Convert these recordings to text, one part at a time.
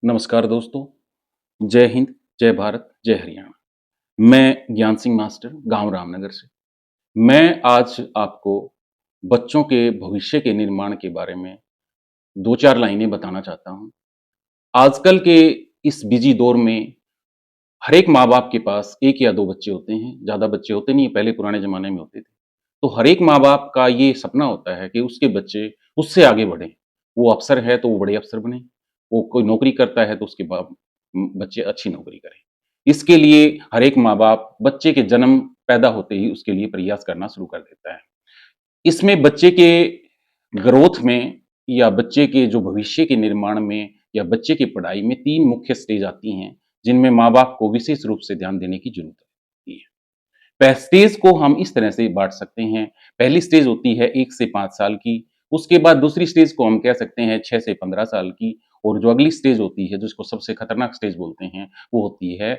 नमस्कार दोस्तों, जय हिंद, जय भारत, जय हरियाणा। मैं ज्ञान सिंह मास्टर, गाँव रामनगर से। मैं आज आपको बच्चों के भविष्य के निर्माण के बारे में 2-4 लाइनें बताना चाहता हूँ। आजकल के इस बिज़ी दौर में हर एक माँ-बाप के पास 1 या 2 बच्चे होते हैं, ज़्यादा बच्चे होते नहीं हैं, पहले पुराने ज़माने में होते थे। तो हर एक माँ-बाप का ये सपना होता है कि उसके बच्चे उससे आगे बढ़ें। वो अफ़सर है तो वो बड़े अफ़सर बने, वो कोई नौकरी करता है तो उसके बच्चे अच्छी नौकरी करें। इसके लिए हर एक माँ-बाप बच्चे के जन्म पैदा होते ही उसके लिए प्रयास करना शुरू कर देता है। इसमें बच्चे के ग्रोथ में या बच्चे के जो भविष्य के निर्माण में या बच्चे की पढ़ाई में 3 मुख्य स्टेज आती हैं, जिनमें माँ-बाप को विशेष रूप से ध्यान देने की ज़रूरत होती है। स्टेज को हम इस तरह से बाँट सकते हैं। पहली स्टेज होती है 1 से 5 साल की, उसके बाद दूसरी स्टेज को हम कह सकते हैं 6 से 15 साल की और जो अगली स्टेज होती है, जिसको सबसे खतरनाक स्टेज बोलते हैं, वो होती है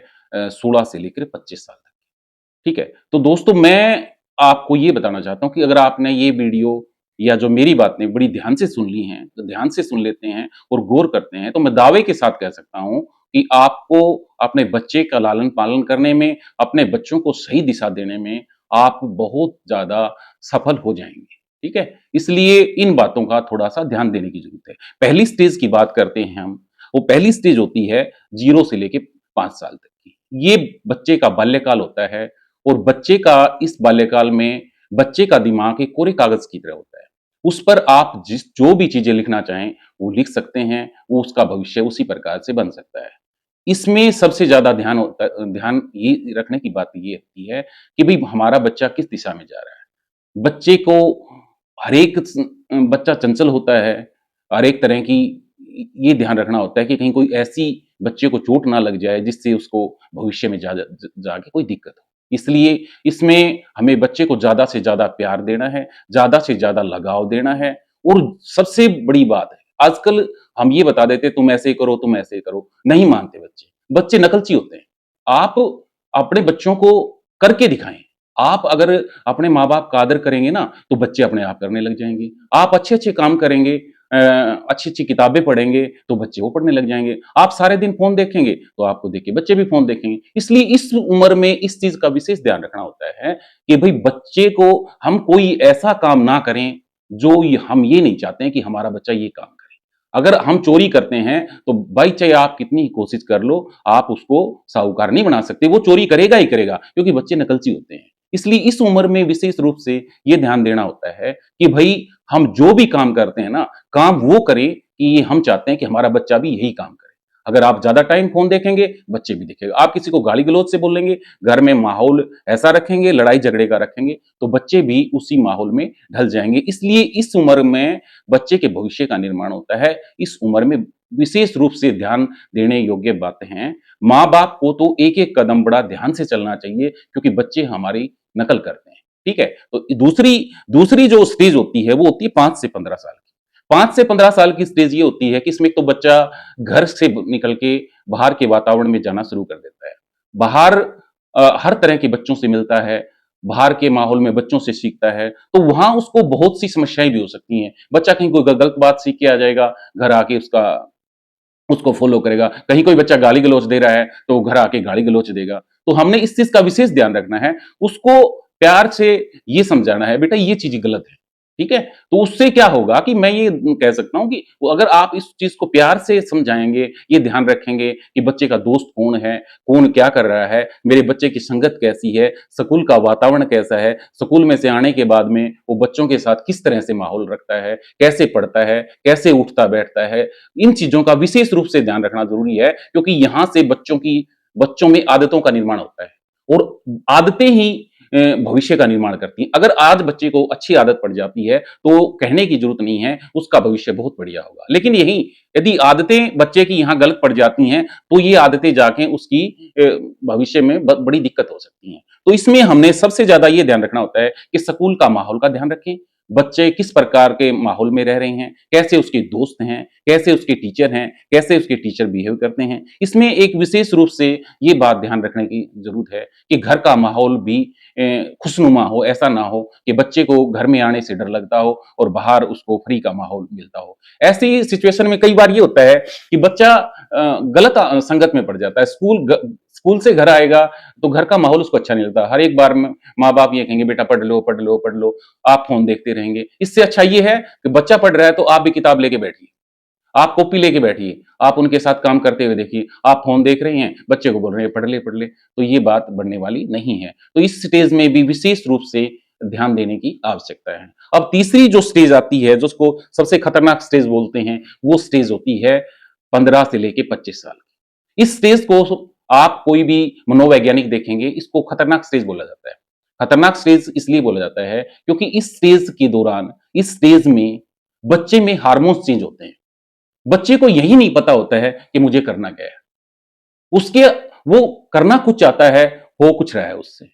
16 से लेकर 25 साल तक। ठीक है? तो दोस्तों मैं आपको ये बताना चाहता हूँ कि अगर आपने ये वीडियो या जो मेरी बातें बड़ी ध्यान से सुन ली हैं, तो ध्यान से सुन लेते हैं और गौर करते हैं, तो मैं दावे के साथ कह सकता हूँ कि आपको अपने बच्चे का लालन-पालन करने में, अपने बच्चों को सही दिशा देने में आप बहुत ज़्यादा सफल हो जाएँगे। ठीक है? इसलिए इन बातों का थोड़ा-सा ध्यान देने की ज़रूरत है। पहली स्टेज की बात करते हैं हम, वो पहली स्टेज होती है 0 से लेके 5 साल तक की। ये बच्चे का बाल्यकाल होता है और बच्चे का इस बाल्यकाल में बच्चे का दिमाग एक कोरे कागज की तरह होता है। उस पर आप जो भी चीज़ें लिखना चाहें, वो लिख सकते हैं, वो उसका भविष्य उसी प्रकार से बन सकता है। इसमें सबसे ज़्यादा ध्यान ये रखने की बात ये होती है कि भई हमारा बच्चा किस दिशा में जा रहा है। बच्चे को हर एक बच्चा चंचल होता है, हर एक तरह की ये ध्यान रखना होता है कि कहीं कोई ऐसी बच्चे को चोट ना लग जाए जिससे उसको भविष्य में जाके कोई दिक्कत हो। इसलिए इसमें हमें बच्चे को ज़्यादा से ज़्यादा प्यार देना है, ज़्यादा से ज़्यादा लगाव देना है और सबसे बड़ी बात है, आजकल हम ये बता देते हैं तुम ऐसे करो, नहीं मानते बच्चे। बच्चे नकलची होते हैं। आप अपने बच्चों को करके दिखाएँ। आप अगर अपने माँ-बाप का आदर करेंगे ना, तो बच्चे अपने आप करने लग जाएँगे। आप अच्छे-अच्छे काम करेंगे, अच्छी-अच्छी किताबें पढ़ेंगे, तो बच्चे वो पढ़ने लग जाएँगे। आप सारे दिन फ़ोन देखेंगे, तो आपको देख के बच्चे भी फ़ोन देखेंगे। इसलिए इस उम्र में इस चीज़ का विशेष ध्यान रखना होता है कि भई बच्चे को हम कोई ऐसा काम ना करें, जो हम ये नहीं चाहते हैं कि हमारा बच्चा ये काम करे। अगर हम चोरी करते हैं, तो भाई चाहे आप कितनी ही कोशिश कर लो, आप उसको साहूकार नहीं बना सकते। वो चोरी करेगा ही करेगा, क्योंकि बच्चे नकलची होते हैं। इसलिए इस उम्र में विशेष रूप से ये ध्यान देना होता है कि भई हम जो भी काम करते हैं ना, काम वो करें कि ये हम चाहते हैं कि हमारा बच्चा भी यही काम करे। अगर आप ज़्यादा टाइम फ़ोन देखेंगे, बच्चे भी देखेगा। आप किसी को गाली-गलौज से बोलेंगे, घर में माहौल ऐसा रखेंगे, लड़ाई-झगड़े का रखेंगे, तो बच्चे भी उसी माहौल में ढल जाएँगे। इसलिए इस उम्र में बच्चे के भविष्य का निर्माण होता है। इस उम्र में विशेष रूप से ध्यान देने योग्य बातें हैं। माँ-बाप को तो एक-एक कदम बड़ा ध्यान से चलना चाहिए, क्योंकि बच्चे हमारी नकल करते हैं। ठीक है? तो दूसरी दूसरी जो स्टेज होती है, वो होती है 5 से 15 साल की। 5 से 15 साल की स्टेज ये होती है कि इसमें तो बच्चा घर से निकल के बाहर के वातावरण में जाना शुरू कर देता है। बाहर हर तरह के बच्चों से मिलता है, बाहर के माहौल में बच्चों से सीखता है, तो वहाँ उसको बहुत सी समस्याएँ भी हो सकती हैं। बच्चा कहीं कोई गलत बात सीख के आ जाएगा, घर आके उसको फ़ॉलो करेगा। कहीं कोई बच्चा गाली-गलौच दे रहा है, तो वो घर आके गाली-गलौच देगा। तो हमने इस चीज़ का विशेष ध्यान रखना है। उसको प्यार से ये समझाना है, बेटा ये चीज़ गलत है। ठीक है? तो उससे क्या होगा कि मैं ये कह सकता हूँ कि वो अगर आप इस चीज़ को प्यार से समझाएँगे, ये ध्यान रखेंगे कि बच्चे का दोस्त कौन है, कौन क्या कर रहा है, मेरे बच्चे की संगत कैसी है, स्कूल का वातावरण कैसा है, स्कूल में से आने के बाद में वो बच्चों के साथ किस तरह से माहौल रखता है, कैसे पढ़ता है, कैसे उठता-बैठता है, इन चीज़ों का विशेष रूप से ध्यान रखना ज़रूरी है, क्योंकि यहाँ से बच्चों में आदतों का निर्माण होता है और आदतें ही भविष्य का निर्माण करती हैं। अगर आज बच्चे को अच्छी आदत पड़ जाती है, तो कहने की ज़रूरत नहीं है, उसका भविष्य बहुत बढ़िया होगा। लेकिन यही यदि आदतें बच्चे की यहाँ गलत पड़ जाती हैं, तो ये आदतें जाके उसकी भविष्य में बड़ी दिक्कत हो सकती हैं। तो इसमें हमने सबसे ज़्यादा ये ध्यान रखना होता है कि स्कूल का माहौल का ध्यान रखें, बच्चे किस प्रकार के माहौल में रह रहे हैं, कैसे उसके दोस्त हैं, कैसे उसके टीचर हैं, कैसे उसके टीचर बिहेव करते हैं। इसमें एक विशेष रूप से ये बात ध्यान रखने की ज़रूरत है कि घर का माहौल भी खुशनुमा हो, ऐसा ना हो कि बच्चे को घर में आने से डर लगता हो और बाहर उसको फ्री का माहौल मिलता हो। ऐसी सिचुएशन में कई बार ये होता है कि बच्चा गलत संगत में पड़ जाता है। स्कूल से घर आएगा तो घर का माहौल उसको अच्छा नहीं लगता। हर एक बार माँ बाप ये कहेंगे बेटा पढ़ लो पढ़ लो पढ़ लो, आप फोन देखते रहेंगे। इससे अच्छा ये है कि बच्चा पढ़ रहा है तो आप भी किताब लेके बैठिए, आप कॉपी लेके बैठिए, आप उनके साथ काम करते हुए देखिए। आप फ़ोन देख रहे हैं, बच्चे को बोल रहे हैं पढ़ ले, तो ये बात बढ़ने वाली नहीं है। तो इस स्टेज में भी विशेष रूप से ध्यान देने की आवश्यकता है। अब तीसरी जो स्टेज आती है, जिसको सबसे खतरनाक स्टेज बोलते हैं, वो स्टेज होती है 15 से लेके 25 साल की। इस स्टेज को आप कोई भी मनोवैज्ञानिक देखेंगे, इसको खतरनाक स्टेज बोला जाता है। खतरनाक स्टेज इसलिए बोला जाता है क्योंकि इस स्टेज के दौरान, इस स्टेज में बच्चे में हार्मोन्स चेंज होते हैं। बच्चे को यही नहीं पता होता है कि मुझे करना क्या है। उसके वो करना कुछ चाहता है, हो कुछ रहा है उससे।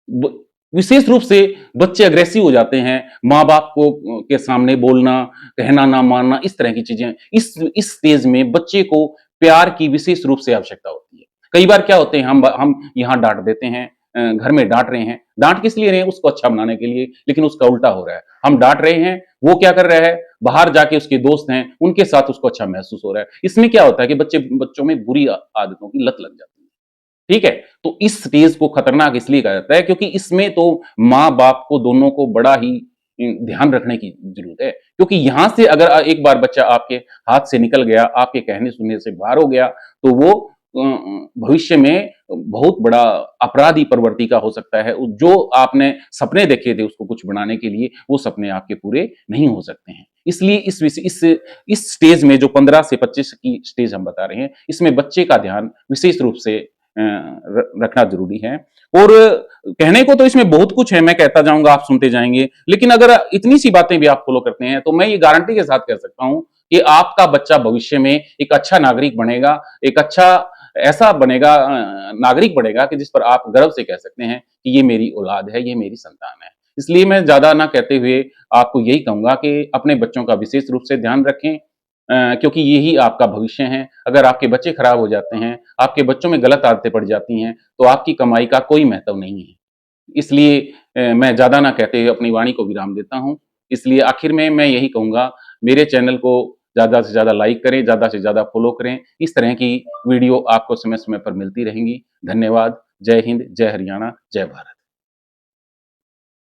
ब विशेष रूप से बच्चे अग्रेसिव हो जाते हैं, माँ-बाप को के सामने बोलना, कहना ना मानना, इस तरह की चीज़ें। इस स्टेज में बच्चे को प्यार की विशेष रूप से आवश्यकता होती है। कई बार क्या होते हैं, हम यहाँ डाँट देते हैं, घर में डाँट रहे हैं। डाँट किस लिए रहे हैं? उसको अच्छा बनाने के लिए, लेकिन उसका उल्टा हो रहा है। हम डाँट रहे हैं, वो क्या कर रहा है? बाहर जाके उसके दोस्त हैं, उनके साथ उसको अच्छा महसूस हो रहा है। इसमें क्या होता है कि बच्चों में बुरी आदतों की लत लग जाती है। ठीक है? तो इस स्टेज को खतरनाक इसलिए कहा जाता है क्योंकि इसमें तो माँ-बाप को दोनों को बड़ा ही ध्यान रखने की ज़रूरत है। क्योंकि यहाँ से अगर एक बार बच्चा आपके हाथ से निकल गया, आपके कहने-सुनने से बाहर हो गया, तो वो भविष्य में बहुत बड़ा अपराधी प्रवृत्ति का हो सकता है। जो आपने सपने देखे थे उसको कुछ बनाने के लिए, वो सपने आपके पूरे नहीं हो सकते हैं। इसलिए इस स्टेज में जो 15 से 25 की स्टेज हम बता रहे हैं, इसमें बच्चे का ध्यान विशेष रूप से रखना जरूरी है। और कहने को तो इसमें बहुत कुछ है, मैं कहता जाऊंगा, आप सुनते जाएंगे, लेकिन अगर इतनी सी बातें भी आप फॉलो करते हैं तो मैं ये गारंटी के साथ कह सकता हूं कि आपका बच्चा भविष्य में एक अच्छा नागरिक बनेगा, एक अच्छा ऐसा बनेगा, नागरिक बनेगा कि जिस पर आप गर्व से कह सकते हैं कि ये मेरी औलाद है, ये मेरी संतान है। इसलिए मैं ज्यादा ना कहते हुए आपको यही कहूंगा कि अपने बच्चों का विशेष रूप से ध्यान रखें, क्योंकि यही आपका भविष्य है। अगर आपके बच्चे खराब हो जाते हैं, आपके बच्चों में गलत आदतें पड़ जाती हैं, तो आपकी कमाई का कोई महत्व नहीं है। इसलिए मैं ज़्यादा ना कहते हुए अपनी वाणी को विराम देता हूँ। इसलिए आखिर में मैं यही कहूँगा, मेरे चैनल को ज़्यादा से ज़्यादा लाइक करें, ज़्यादा से ज़्यादा फॉलो करें। इस तरह की वीडियो आपको समय-समय पर मिलती रहेंगी। धन्यवाद। जय हिंद, जय हरियाणा, जय भारत।